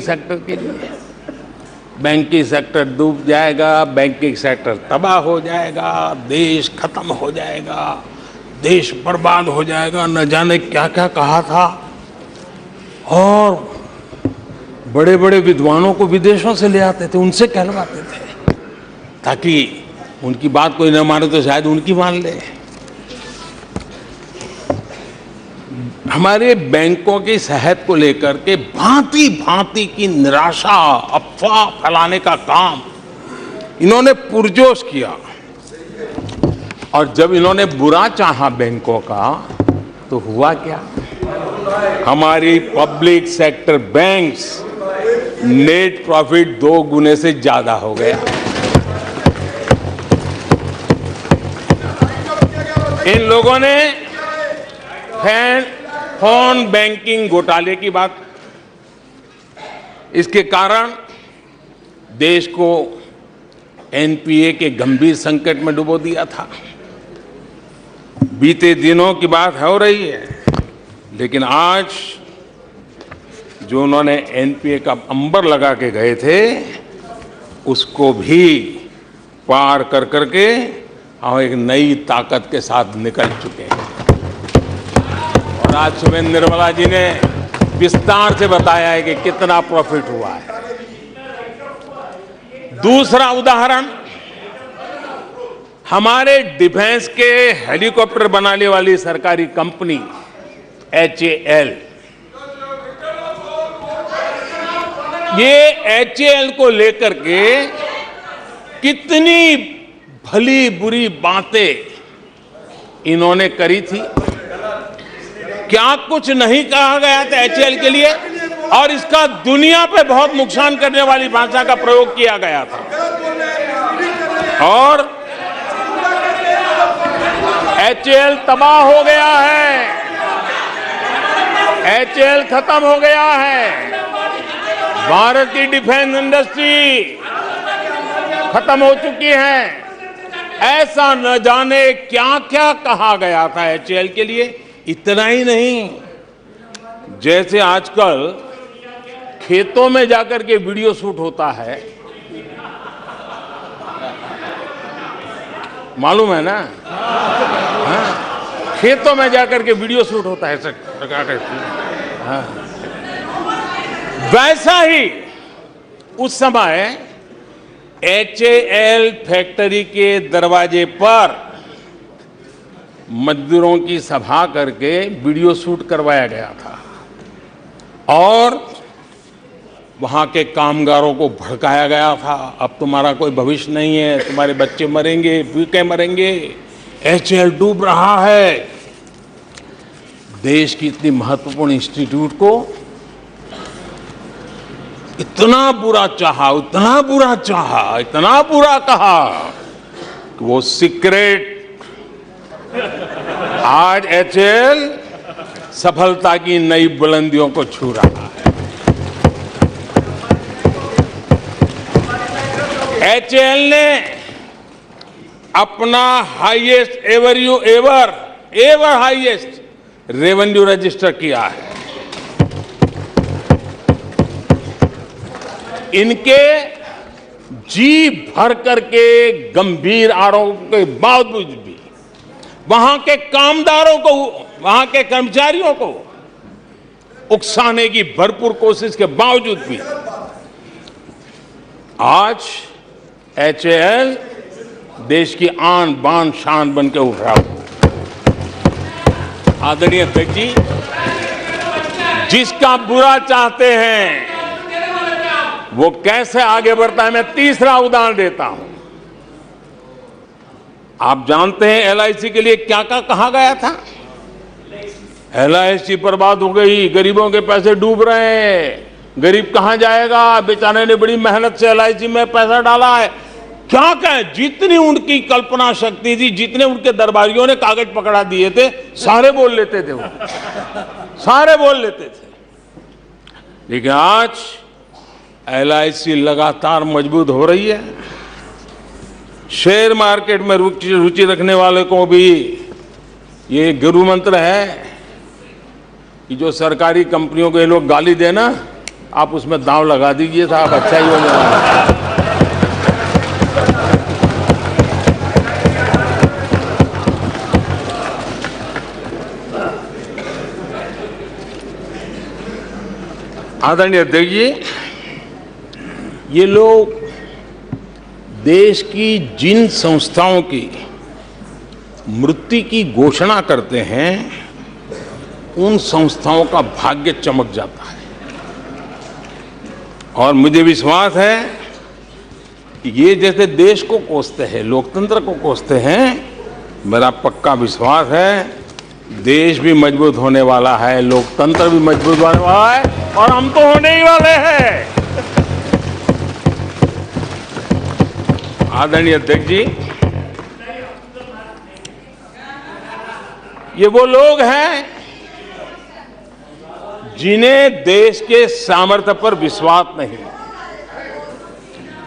Sector के लिए banking sector डूब जाएगा, बैंकिंग सेक्टर तबाह हो जाएगा, देश खत्म हो जाएगा, देश बर्बाद हो जाएगा, न जाने क्या क्या कहा था। और बड़े बड़े विद्वानों को विदेशों से ले आते थे, उनसे कहलवाते थे ताकि उनकी बात कोई न माने तो शायद उनकी मान ले। हमारे बैंकों की सेहत को लेकर के भांति भांति की निराशा, अफवाह फैलाने का काम इन्होंने पुरजोश किया। और जब इन्होंने बुरा चाहा बैंकों का तो हुआ क्या? हमारी public sector banks net profit 2 गुने से ज्यादा हो गया। इन लोगों ने फोन बैंकिंग घोटाले की बात, इसके कारण देश को एनपीए के गंभीर संकट में डुबो दिया था। बीते दिनों की बात हो रही है, लेकिन आज जो उन्होंने एनपीए का अंबर लगा के गए थे उसको भी पार कर करके हम एक नई ताकत के साथ निकल चुके हैं। और आज सुबह निर्मला जी ने विस्तार से बताया है कि कितना प्रॉफिट हुआ है। दूसरा उदाहरण, हमारे डिफेंस के हेलीकॉप्टर बनाने वाली सरकारी कंपनी HAL, ये HAL को लेकर के कितनी भली बुरी बातें इन्होंने करी थी। क्या कुछ नहीं कहा गया था HAL के लिए, और इसका दुनिया पे बहुत नुकसान करने वाली भाषा का प्रयोग किया गया था। और HAL तबाह हो गया है, HAL खत्म हो गया है, भारत की डिफेंस इंडस्ट्री खत्म हो चुकी है। ऐसा न जाने क्या क्या कहा गया था HAL के लिए। इतना ही नहीं, जैसे आजकल खेतों में जाकर के वीडियो शूट होता है, मालूम है ना? हाँ, खेतों में जाकर के वीडियो शूट होता है, हाँ। वैसा ही उस समय HAL फैक्ट्री के दरवाजे पर मजदूरों की सभा करके वीडियो शूट करवाया गया था और वहां के कामगारों को भड़काया गया था। अब तुम्हारा कोई भविष्य नहीं है, तुम्हारे बच्चे मरेंगे, भूखे मरेंगे, HAL डूब रहा है। देश की इतनी महत्वपूर्ण इंस्टीट्यूट को इतना बुरा चाहा, इतना बुरा चाहा, इतना बुरा कहा कि वो सीक्रेट आज HAL सफलता की नई बुलंदियों को छू रहा है। HAL ने अपना highest ever highest revenue register किया है। इनके जी भर करके गंभीर आरोपों के बावजूद भी वहां के कामदारों को, वहां के कर्मचारियों को उकसाने की भरपूर कोशिश के बावजूद भी आज HAL देश की आन बान शान बन के उठ रहा है। आदरणीय अध्यक्ष जी, जिसका बुरा चाहते हैं वो कैसे आगे बढ़ता है, मैं तीसरा उदाहरण देता हूं। आप जानते हैं LIC के लिए क्या क्या कहा गया था? LIC बर्बाद हो गई, गरीबों के पैसे डूब रहे हैं, गरीब कहां जाएगा, बेचारे ने बड़ी मेहनत से LIC में पैसा डाला है। क्या कहें, जितनी उनकी कल्पना शक्ति थी, जितने उनके दरबारियों ने कागज पकड़ा दिए थे, सारे बोल लेते थे, वो सारे बोल लेते थे। लेकिन आज LIC लगातार मजबूत हो रही है। शेयर मार्केट में रुचि रखने वाले को भी ये गुरु मंत्र है कि जो सरकारी कंपनियों को ये लोग गाली देना, आप उसमें दांव लगा दीजिए साहब, अच्छा ही होने वाला है। आदरणीय अध्यक्ष जी, ये लोग देश की जिन संस्थाओं की मृत्यु की घोषणा करते हैं, उन संस्थाओं का भाग्य चमक जाता है। और मुझे विश्वास है कि ये जैसे देश को कोसते हैं, लोकतंत्र को कोसते हैं, मेरा पक्का विश्वास है देश भी मजबूत होने वाला है, लोकतंत्र भी मजबूत होने वाला है, और हम तो होने ही वाले हैं। आदरणीय अध्यक्ष जी, ये वो लोग हैं जिन्हें देश के सामर्थ्य पर विश्वास नहीं।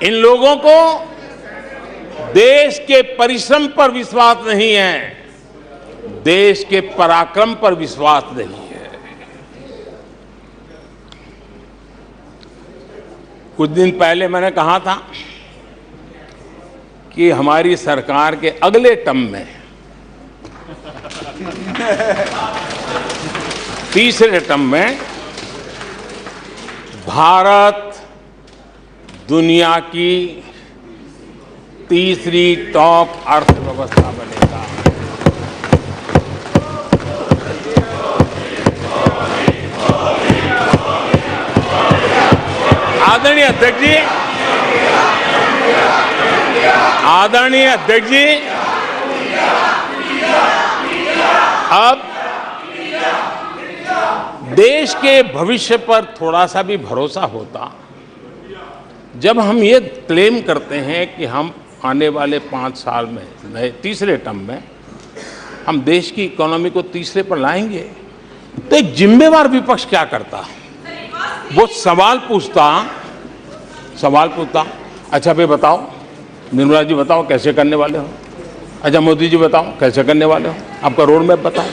इन लोगों को देश के परिश्रम पर विश्वास नहीं है, देश के पराक्रम पर विश्वास नहीं है। कुछ दिन पहले मैंने कहा था कि हमारी सरकार के अगले टर्म में, तीसरे टर्म में, भारत दुनिया की तीसरी टॉप अर्थव्यवस्था बनेगा। आदरणीय अध्यक्ष जी, आदरणीय अध्यक्ष जी, अब देश के भविष्य पर थोड़ा सा भी भरोसा होता जब हम ये क्लेम करते हैं कि हम आने वाले 5 साल में, नए तीसरे टर्म में, हम देश की इकोनॉमी को तीसरे पर लाएंगे। तो एक जिम्मेवार विपक्ष क्या करता? वो सवाल पूछता, अच्छा भाई बताओ, निर्मला जी बताओ कैसे करने वाले हो, अच्छा मोदी जी बताओ कैसे करने वाले हो, आपका रोड मैप बताओ।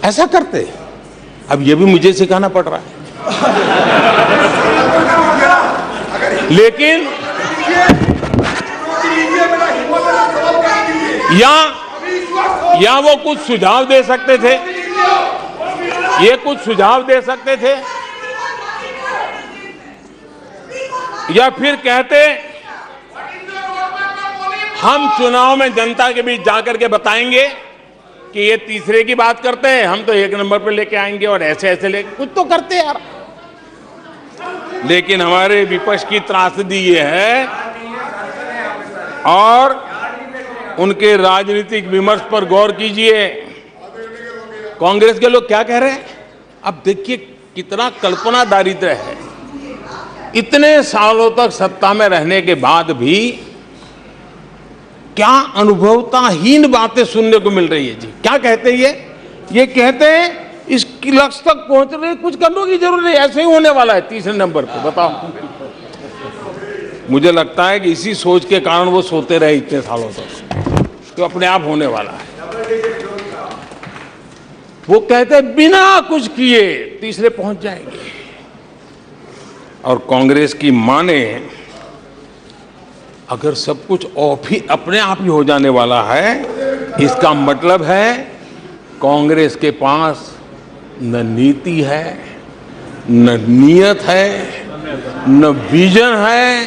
ऐसा करते। अब ये भी मुझे सिखाना पड़ रहा है। लेकिन या वो कुछ सुझाव दे सकते थे, ये कुछ सुझाव दे सकते थे, या फिर कहते हम चुनाव में जनता के बीच जाकर के बताएंगे कि ये तीसरे की बात करते हैं, हम तो 1 नंबर पे लेके आएंगे, और ऐसे ऐसे लेके कुछ तो करते यार। लेकिन हमारे विपक्ष की त्रासदी ये है, और उनके राजनीतिक विमर्श पर गौर कीजिए। कांग्रेस के लोग क्या कह रहे हैं? अब देखिए कितना कल्पना दारिद्र्य है। इतने सालों तक सत्ता में रहने के बाद भी क्या अनुभवताहीन बातें सुनने को मिल रही है जी। क्या कहते हैं ये कहते हैं इस लक्ष्य तक पहुंचने कुछ करने की जरूरत नहीं, ऐसे ही होने वाला है तीसरे नंबर पे। बताओ, मुझे लगता है कि इसी सोच के कारण वो सोते रहे इतने सालों तक, तो अपने आप होने वाला है। वो कहते हैं बिना कुछ किए तीसरे पहुंच जाएंगे, और कांग्रेस की माने अगर सब कुछ अपने आप ही हो जाने वाला है, इसका मतलब है कांग्रेस के पास न नीति है, न नियत है, न विजन है,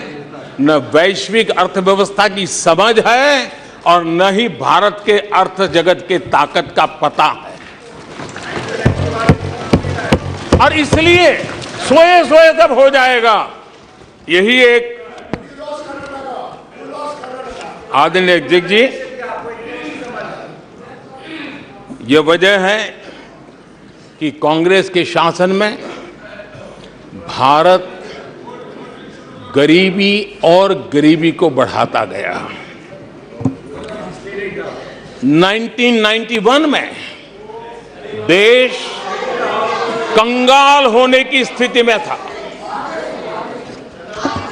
न वैश्विक अर्थव्यवस्था की समझ है, और न ही भारत के अर्थ जगत के ताकत का पता है। और इसलिए सोए सोए सब हो जाएगा, यही एक आदरणीय अध्यक्ष जी, ये वजह है कि कांग्रेस के शासन में भारत गरीबी और गरीबी को बढ़ाता गया। 1991 में देश कंगाल होने की स्थिति में था।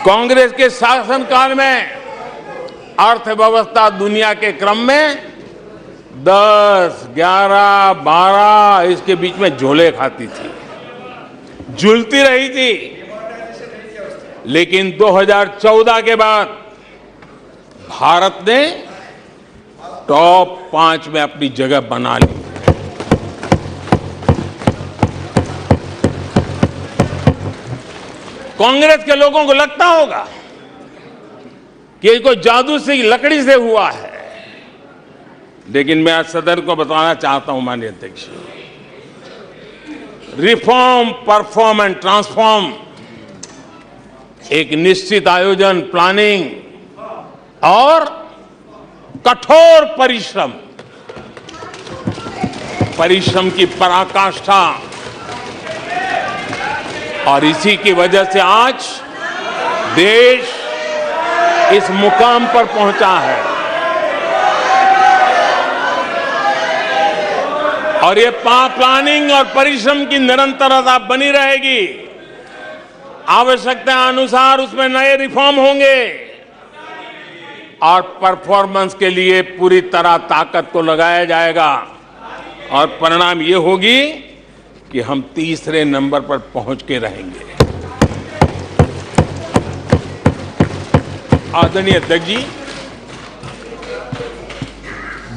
कांग्रेस के शासनकाल में अर्थव्यवस्था दुनिया के क्रम में 10, 11, 12 इसके बीच में झोले खाती थी, झूलती रही थी। लेकिन 2014 के बाद भारत ने टॉप 5 में अपनी जगह बना ली। कांग्रेस के लोगों को लगता होगा कि ये कोई जादू से लकड़ी से हुआ है, लेकिन मैं आज सदन को बताना चाहता हूं माननीय अध्यक्ष, रिफॉर्म, परफॉर्म एंड ट्रांसफॉर्म एक निश्चित आयोजन, प्लानिंग और कठोर परिश्रम की पराकाष्ठा, और इसी की वजह से आज देश इस मुकाम पर पहुंचा है। और ये प्लानिंग और परिश्रम की निरंतरता बनी रहेगी। आवश्यकता अनुसार उसमें नए रिफॉर्म होंगे और परफॉर्मेंस के लिए पूरी तरह ताकत को लगाया जाएगा, और परिणाम ये होगी कि हम तीसरे नंबर पर पहुंच के रहेंगे। आदरणीय अध्यक्ष जी,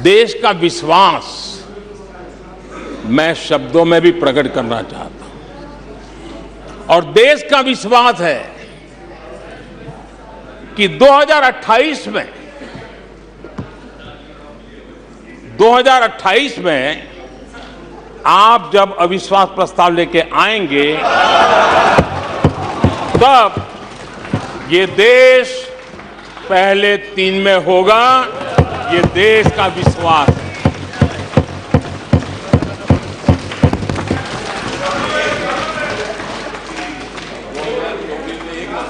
देश का विश्वास मैं शब्दों में भी प्रकट करना चाहता हूं, और देश का विश्वास है कि 2028 में आप जब अविश्वास प्रस्ताव लेके आएंगे, तब ये देश पहले 3 में होगा। ये देश का विश्वास है।